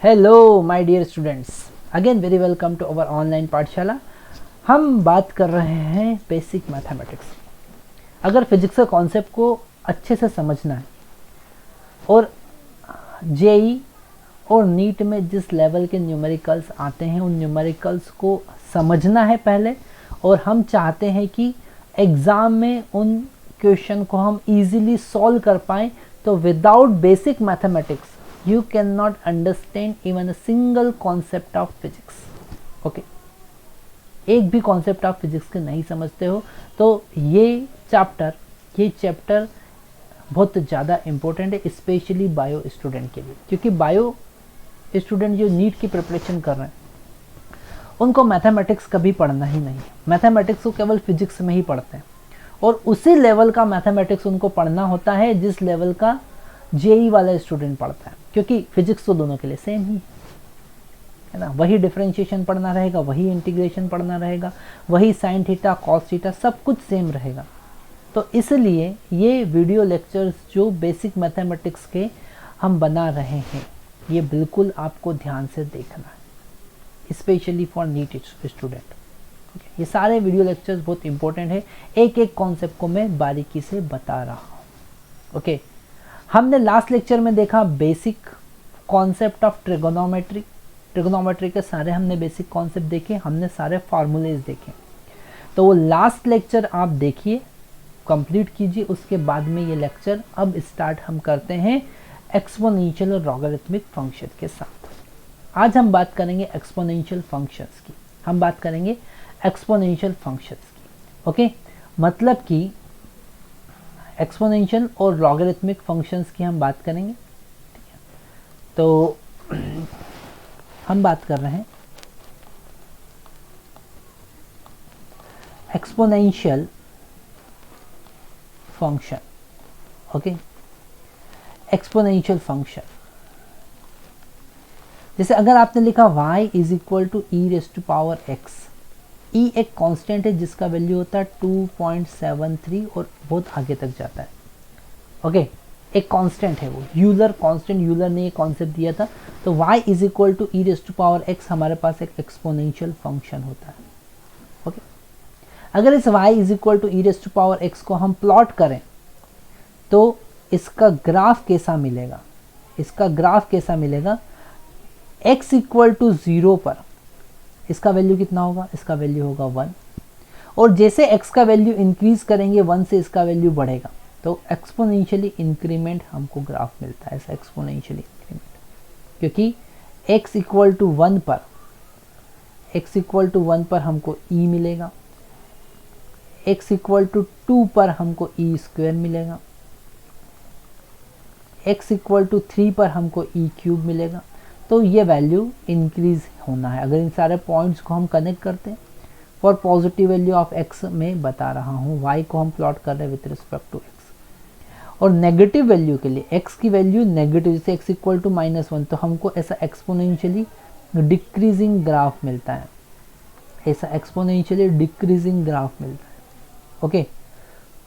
Hello my dear students, again very welcome to our online पाठशाला। हम बात कर रहे हैं बेसिक मैथमेटिक्स। अगर फिजिक्स के कॉन्सेप्ट को अच्छे से समझना है और जेई और नीट में जिस लेवल के न्यूमेरिकल्स आते हैं उन न्यूमेरिकल्स को समझना है पहले, और हम चाहते हैं कि एग्ज़ाम में उन क्वेश्चन को हम इजीली सॉल्व कर पाएँ, तो without basic mathematics you cannot understand even a single concept of physics. okay? एक भी कॉन्सेप्ट आप फिजिक्स के नहीं समझते हो तो ये चैप्टर बहुत ज़्यादा इम्पोर्टेंट है, स्पेशली बायो स्टूडेंट के लिए, क्योंकि बायो स्टूडेंट जो नीट की प्रिपरेशन कर रहे हैं उनको मैथमेटिक्स कभी पढ़ना ही नहीं है। मैथमेटिक्स को केवल फिजिक्स में ही पढ़ते हैं, और उसी लेवल का मैथमेटिक्स उनको पढ़ना होता है जिस लेवल का जेई वाला स्टूडेंट पढ़ता है, क्योंकि फिजिक्स तो दोनों के लिए सेम ही है ना। वही डिफरेंशिएशन पढ़ना रहेगा, वही इंटीग्रेशन पढ़ना रहेगा, वही साइन थीटा कॉस थीटा सब कुछ सेम रहेगा। तो इसलिए ये वीडियो लेक्चर्स जो बेसिक मैथमेटिक्स के हम बना रहे हैं ये बिल्कुल आपको ध्यान से देखना है, स्पेशली फॉर नीट स्टूडेंट। ये सारे वीडियो लेक्चर्स बहुत इंपॉर्टेंट है, एक एक कॉन्सेप्ट को मैं बारीकी से बता रहा हूँ। ओके, हमने लास्ट लेक्चर में देखा बेसिक कॉन्सेप्ट ऑफ ट्रिगोनोमेट्री के सारे हमने बेसिक कॉन्सेप्ट देखे, हमने सारे फार्मूलेज देखे। तो वो लास्ट लेक्चर आप देखिए, कंप्लीट कीजिए, उसके बाद में ये लेक्चर अब स्टार्ट हम करते हैं एक्सपोनेंशियल और लॉगरिथमिक फंक्शन के साथ। आज हम बात करेंगे एक्सपोनेंशियल फंक्शंस की, हम बात करेंगे एक्सपोनेंशियल फंक्शंस की। ओके, मतलब कि एक्सपोनेंशियल और लॉगरिथमिक फंक्शंस की हम बात करेंगे। ठीक है, तो हम बात कर रहे हैं exponential function. Okay, exponential function जैसे अगर आपने लिखा y is equal to e raise to power x, e एक कांस्टेंट है जिसका वैल्यू होता है 2.73 और बहुत आगे तक जाता है। ओके, एक कांस्टेंट है वो, यूलर कांस्टेंट, यूलर ने ये कॉन्सेप्ट दिया था। तो y is equal to e raise to power x हमारे पास एक एक्सपोनेंशियल फंक्शन होता है। ओके, अगर इस y is equal to e raise to power x को हम प्लॉट करें तो इसका ग्राफ कैसा मिलेगा, इसका ग्राफ कैसा मिलेगा, x इक्वल टू 0 पर इसका वैल्यू कितना होगा, इसका वैल्यू होगा 1, और जैसे x का वैल्यू इंक्रीज करेंगे 1 से इसका वैल्यू बढ़ेगा, तो एक्सपोनेंशियली इंक्रीमेंट हमको ग्राफ मिलता है, ऐसा एक्सपोनेंशियली इंक्रीमेंट, क्योंकि x इक्वल टू 1 पर, x इक्वल टू 1 पर हमको e मिलेगा, x इक्वल टू 2 पर हमको e स्क्वायर मिलेगा, x इक्वल टू 3 पर हमको e क्यूब मिलेगा। तो ये वैल्यू इंक्रीज होना है। अगर इन सारे पॉइंट्स को हम कनेक्ट करते हैं, for positive value of x में बता रहा हूँ, y को हम प्लॉट कर रहे हैं विथ रिस्पेक्ट टू x, और नेगेटिव वैल्यू के लिए x की वैल्यू नेगेटिव, जैसे x इक्वल टू -1, तो हमको ऐसा एक्सपोनेंशियली डिक्रीजिंग ग्राफ मिलता है, ऐसा एक्सपोनेंशियली डिक्रीजिंग ग्राफ मिलता है। ओके,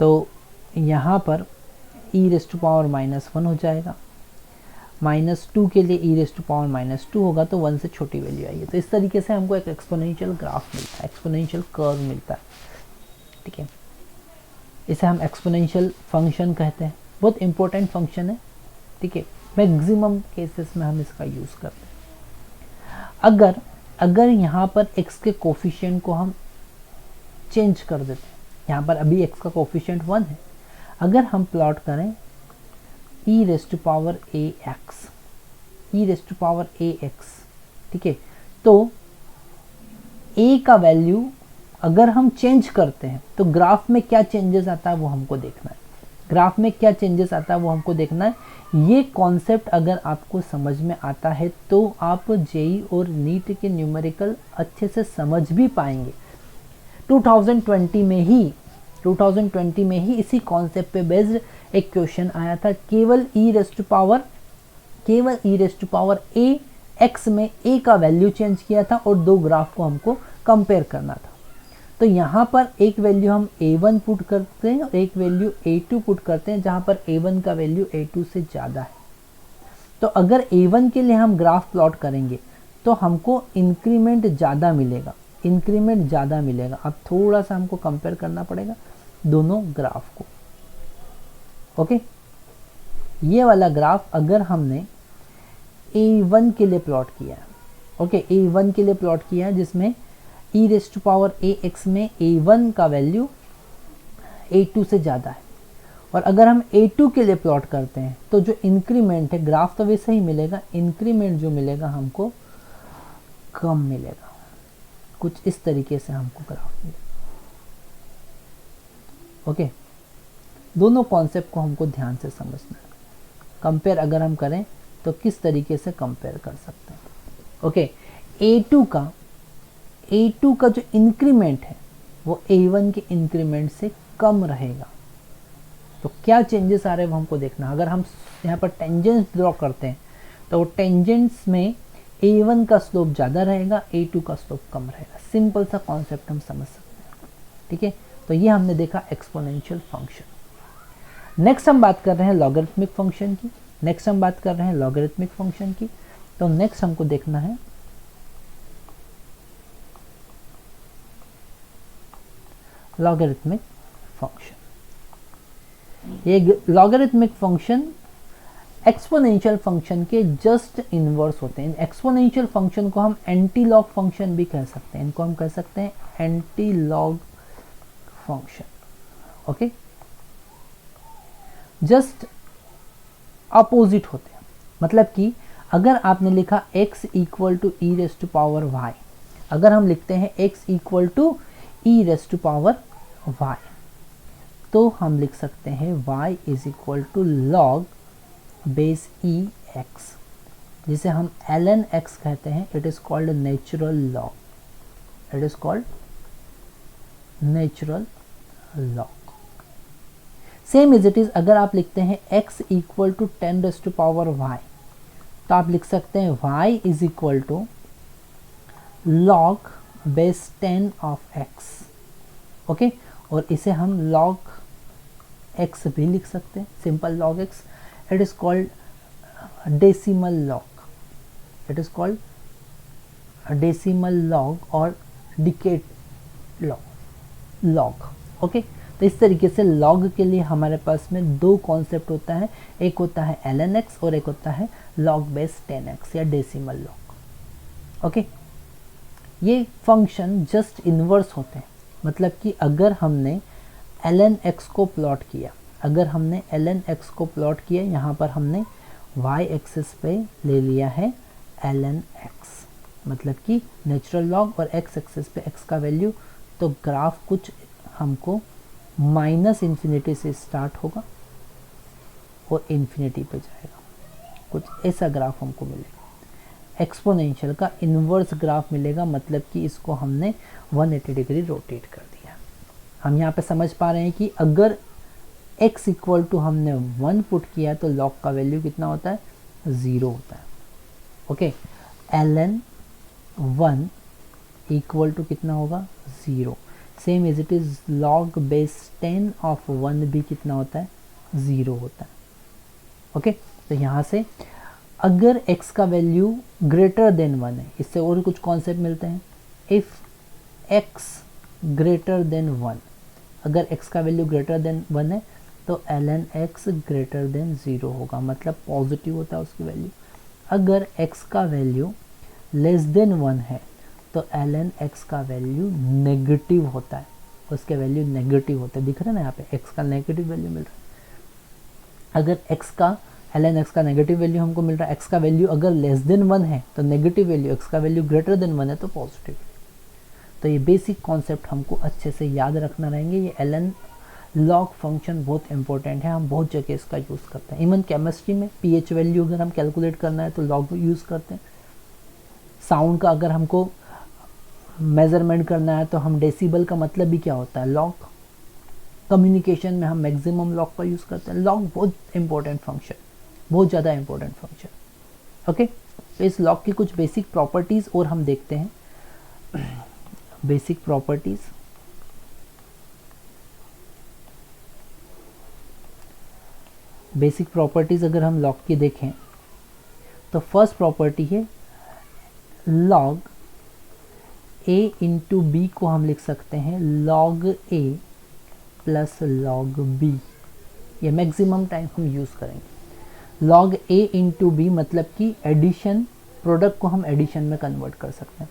तो यहाँ पर e रेस टू पावर -1 हो जाएगा, -2 के लिए e रेस टू पावर -2 होगा, तो 1 से छोटी वैल्यू आई है। तो इस तरीके से हमको एक एक्सपोनेंशियल ग्राफ मिलता है, एक्सपोनेंशियल कर्व मिलता है। ठीक है, इसे हम एक्सपोनेंशियल फंक्शन कहते हैं, बहुत इंपॉर्टेंट फंक्शन है। ठीक है, मैक्सिमम केसेस में हम इसका यूज़ करते हैं। अगर यहाँ पर x के कोफिशिएंट को हम चेंज कर देते हैं, यहाँ पर अभी x का कोफिशिएंट 1 है, अगर हम प्लॉट करें e raise to power ax, e raise to power ax, ठीक है, तो a का वैल्यू अगर हम चेंज करते हैं तो ग्राफ में क्या चेंजेस आता है वो हमको देखना है, ग्राफ में क्या चेंजेस आता है वो हमको देखना है। ये कॉन्सेप्ट अगर आपको समझ में आता है तो आप जेई और नीट के न्यूमेरिकल अच्छे से समझ भी पाएंगे। 2020 में ही इसी कॉन्सेप्ट पे बेस्ड एक क्वेश्चन आया था, केवल e raise to power a x में a का वैल्यू चेंज किया था और दो ग्राफ को हमको कंपेयर करना था। तो यहाँ पर एक वैल्यू हम a1 पुट करते हैं और एक वैल्यू a2 पुट करते हैं, जहाँ पर a1 का वैल्यू a2 से ज़्यादा है। तो अगर A1 के लिए हम ग्राफ प्लॉट करेंगे तो हमको इंक्रीमेंट ज़्यादा मिलेगा, इंक्रीमेंट ज़्यादा मिलेगा। अब थोड़ा सा हमको कंपेयर करना पड़ेगा दोनों ग्राफ को। ओके, ये वाला ग्राफ अगर हमने A1 के लिए प्लॉट किया है, ओके, A1 के लिए प्लॉट किया है जिसमें e⁻ax में A1 का वैल्यू A2 से ज़्यादा है, और अगर हम A2 के लिए प्लॉट करते हैं तो जो इंक्रीमेंट है, ग्राफ तो वैसे ही मिलेगा, इंक्रीमेंट जो मिलेगा हमको कम मिलेगा। कुछ इस तरीके से हमको ग्राफ मिलेगा। ओके, दोनों कॉन्सेप्ट को हमको ध्यान से समझना है। कंपेयर अगर हम करें तो किस तरीके से कंपेयर कर सकते हैं। ओके, A2 का जो इंक्रीमेंट है वो A1 के इंक्रीमेंट से कम रहेगा। तो क्या चेंजेस आ रहे हैं वो हमको देखना। अगर हम यहाँ पर टेंजेंट्स ड्रॉ करते हैं तो टेंजेंट्स में A1 का स्लोप ज़्यादा रहेगा, A2 का स्लोप कम रहेगा। सिंपल सा कॉन्सेप्ट हम समझ सकते हैं। ठीक है, तो ये हमने देखा एक्सपोनेंशियल फंक्शन। नेक्स्ट हम बात कर रहे हैं लॉगरिथमिक फंक्शन की। तो नेक्स्ट हमको देखना है लॉगरिथमिक फंक्शन। ये लॉगरिथमिक फंक्शन एक्सपोनेंशियल फंक्शन के जस्ट इनवर्स होते हैं। एक्सपोनेंशियल फंक्शन को हम एंटी लॉग फंक्शन भी कह सकते हैं। इनको हम कह सकते हैं anti log function. Okay, just opposite होते हैं। मतलब कि अगर आपने लिखा x equal to e raise to power y, अगर हम लिखते हैं x equal to e raise to power y, तो हम लिख सकते हैं y is equal to log base e x, जिसे हम ln x कहते हैं। It is called natural log, same as it is अगर आप लिखते हैं x equal to 10 raise to power y, तो आप लिख सकते हैं y is equal to log base 10 of x। ओके, और इसे हम लॉग x भी लिख सकते हैं, simple log x। It is called decimal log, और डिकेड लॉग। ओके, तो इस तरीके से लॉग के लिए हमारे पास में दो कॉन्सेप्ट होता है, एक होता है ln x और एक होता है लॉग बेस 10x या डेसिमल लॉग। ओके, ये फंक्शन जस्ट इनवर्स होते हैं। मतलब कि अगर हमने ln x को प्लॉट किया, यहाँ पर हमने y एक्सिस पे ले लिया है ln x, मतलब कि नेचुरल लॉग, और x एक्सिस पे x का वैल्यू, तो ग्राफ कुछ हमको -∞ से स्टार्ट होगा और इन्फिनिटी पे जाएगा। कुछ ऐसा ग्राफ हमको मिलेगा। एक्सपोनेंशियल का इन्वर्स ग्राफ मिलेगा, मतलब कि इसको हमने 180 डिग्री रोटेट कर दिया। हम यहाँ पे समझ पा रहे हैं कि अगर x इक्वल टू हमने 1 पुट किया तो लॉग का वैल्यू कितना होता है, 0 होता है। ओके, ln 1 इक्वल टू कितना होगा, 0। Same as it is log base 10 of 1 भी कितना होता है, 0 होता है। ओके, तो यहाँ से अगर x का वैल्यू ग्रेटर देन 1 है, इससे और कुछ कॉन्सेप्ट मिलते हैं। इफ x ग्रेटर देन 1, अगर x का वैल्यू ग्रेटर देन 1 है तो ln x ग्रेटर देन 0 होगा, मतलब पॉजिटिव होता है उसकी वैल्यू। अगर x का वैल्यू लेस देन 1 है तो ln x का वैल्यू नेगेटिव होता है, उसके वैल्यू नेगेटिव होता है। दिख रहा है ना यहाँ पे x का नेगेटिव वैल्यू मिल रहा है। अगर x का ln x का नेगेटिव वैल्यू हमको मिल रहा है, x का वैल्यू अगर लेस देन 1 है तो नेगेटिव वैल्यू, x का वैल्यू ग्रेटर देन 1 है तो पॉजिटिव। तो ये बेसिक कॉन्सेप्ट हमको अच्छे से याद रखना रहेंगे। ये ln लॉग फंक्शन बहुत इंपॉर्टेंट है, हम बहुत जगह इसका यूज़ करते हैं। इवन केमिस्ट्री में pH वैल्यू अगर हम कैलकुलेट करना है तो लॉग यूज़ करते हैं। साउंड का अगर हमको मेज़रमेंट करना है तो हम डेसिबल का मतलब भी क्या होता है, लॉग। कम्युनिकेशन में हम मैक्सिमम लॉग का यूज़ करते हैं। लॉग बहुत इंपॉर्टेंट फंक्शन, बहुत ज़्यादा इंपॉर्टेंट फंक्शन। ओके, तो इस लॉग की कुछ बेसिक प्रॉपर्टीज़ और हम देखते हैं। बेसिक प्रॉपर्टीज़ अगर हम लॉग की देखें तो फर्स्ट प्रॉपर्टी है log a इंटू बी को हम लिख सकते हैं log a plus log b। ये मैक्सिमम टाइम हम यूज़ करेंगे। log a इंटू बी मतलब कि एडिशन, प्रोडक्ट को हम एडिशन में कन्वर्ट कर सकते हैं,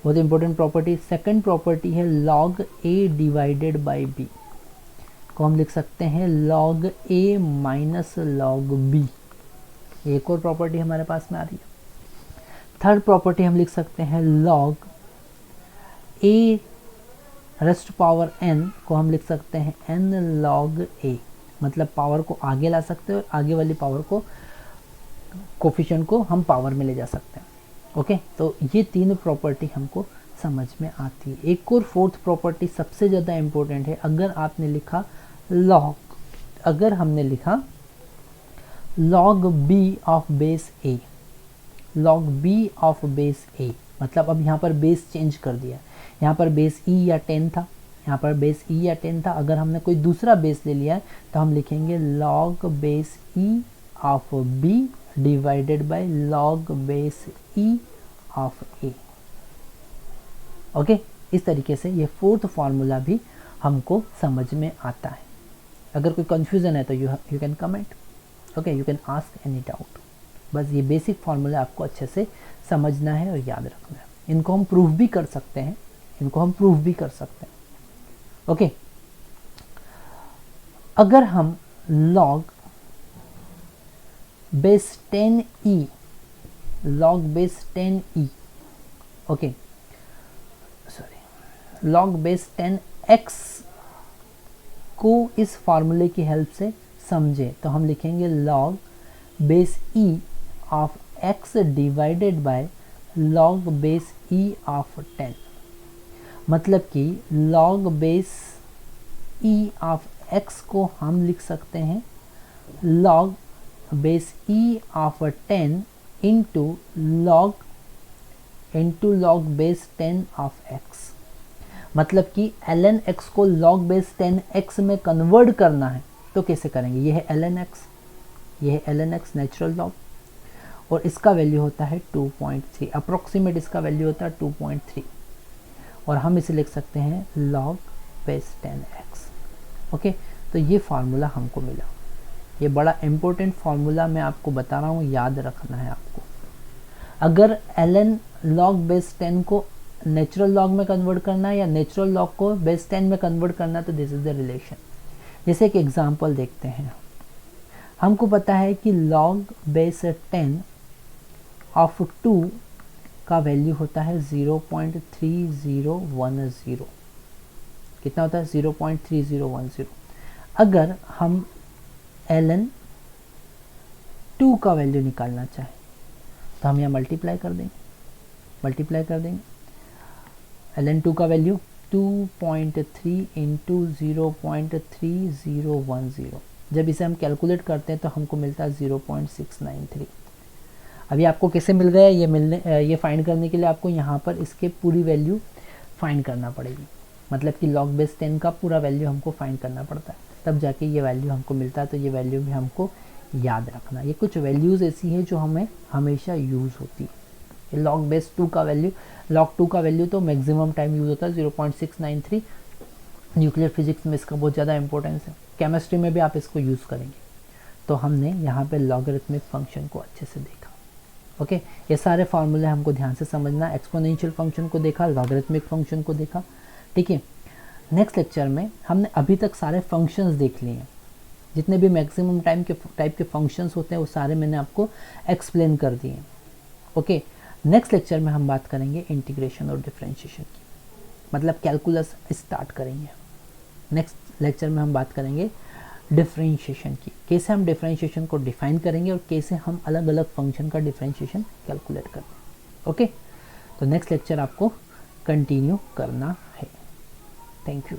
बहुत इंपॉर्टेंट प्रॉपर्टी। सेकंड प्रॉपर्टी है log a divided by b को हम लिख सकते हैं log a minus log b। एक और प्रॉपर्टी हमारे पास में आ रही है। थर्ड प्रॉपर्टी हम लिख सकते हैं log a rest power n को हम लिख सकते हैं n log a, मतलब पावर को आगे ला सकते हैं और आगे वाली पावर को, कोफिशिएंट को हम पावर में ले जा सकते हैं। ओके, तो ये तीन प्रॉपर्टी हमको समझ में आती है। एक और फोर्थ प्रॉपर्टी सबसे ज़्यादा इम्पोर्टेंट है। अगर आपने लिखा log, अगर हमने लिखा log b of base a, log b of base a, मतलब अब यहाँ पर बेस चेंज कर दिया। यहाँ पर बेस e या 10 था, यहाँ पर बेस e या 10 था। अगर हमने कोई दूसरा बेस ले लिया है तो हम लिखेंगे log base e of b divided by log base e of a। Okay, इस तरीके से ये फोर्थ फार्मूला भी हमको समझ में आता है। अगर कोई कंफ्यूजन है तो you can comment, okay, you can ask any doubt. बस ये बेसिक फार्मूला आपको अच्छे से समझना है और याद रखना है। इनको हम प्रूफ भी कर सकते हैं, इनको हम प्रूफ भी कर सकते हैं। ओके, अगर हम log base 10e, log base 10e, okay sorry, log base 10x को इस फार्मूले की हेल्प से समझे तो हम लिखेंगे log base e of x divided by log base e of 10। मतलब कि log base e of x को हम लिख सकते हैं log base e of 10 into log base 10 of x। मतलब कि ln x को log बेस 10x में कन्वर्ट करना है तो कैसे करेंगे? ये है ln x, ये है ln x नेचुरल लॉग, और इसका वैल्यू होता है 2.3, अप्रोक्सीमेट इसका वैल्यू होता है 2.3, और हम इसे लिख सकते हैं log बेस 10x। ओके, तो ये फार्मूला हमको मिला। ये बड़ा इम्पोर्टेंट फार्मूला मैं आपको बता रहा हूँ, याद रखना है आपको। अगर ln log बेस 10 को नेचुरल लॉग में कन्वर्ट करना है या नेचुरल लॉग को बेस 10 में कन्वर्ट करना है तो दिस इज द रिलेशन। जैसे एक एग्जांपल देखते हैं। हमको पता है कि log बेस 10 ऑफ 2 का वैल्यू होता है 0.3010। कितना होता है? 0.3010। अगर हम ln 2 का वैल्यू निकालना चाहें तो हम यहाँ मल्टीप्लाई कर देंगे। ln 2 का वैल्यू 2.3 इंटू 0.3010। जब इसे हम कैलकुलेट करते हैं तो हमको मिलता है 0.693। अभी आपको कैसे मिल गया ये फाइंड करने के लिए आपको यहाँ पर इसके पूरी वैल्यू फाइंड करना पड़ेगी। मतलब कि log बेस 10 का पूरा वैल्यू हमको फाइंड करना पड़ता है, तब जाके ये वैल्यू हमको मिलता है। तो ये वैल्यू भी हमको याद रखना। ये कुछ वैल्यूज़ ऐसी है जो हमें हमेशा यूज़ होती है। log बेस 2 का वैल्यू, log 2 का वैल्यू तो मैक्सिमम टाइम यूज़ होता है 0.693। न्यूक्लियर फिजिक्स में इसका बहुत ज़्यादा इंपॉर्टेंस है, केमिस्ट्री में भी आप इसको यूज़ करेंगे। तो हमने यहाँ पे लॉगरिथमिक फंक्शन को अच्छे से देखा। ओके, ये सारे फार्मूले हमको ध्यान से समझना। एक्सपोनेंशियल फंक्शन को देखा, लॉगरिथमिक फंक्शन को देखा, ठीक है। नेक्स्ट लेक्चर में हमने अभी तक सारे फंक्शंस देख लिए हैं। जितने भी मैक्सिमम टाइप के फंक्शंस होते हैं वो सारे मैंने आपको एक्सप्लेन कर दिए हैं। ओके, नेक्स्ट लेक्चर में हम बात करेंगे इंटीग्रेशन और डिफरेंशिएशन की, मतलब कैलकुलस स्टार्ट करेंगे। नेक्स्ट लेक्चर में हम बात करेंगे डिफरेंशिएशन की, कैसे हम डिफरेंशिएशन को डिफाइन करेंगे और कैसे हम अलग अलग फंक्शन का डिफरेंशिएशन कैलकुलेट करेंगे। ओके, तो नेक्स्ट लेक्चर आपको कंटिन्यू करना है। Thank you.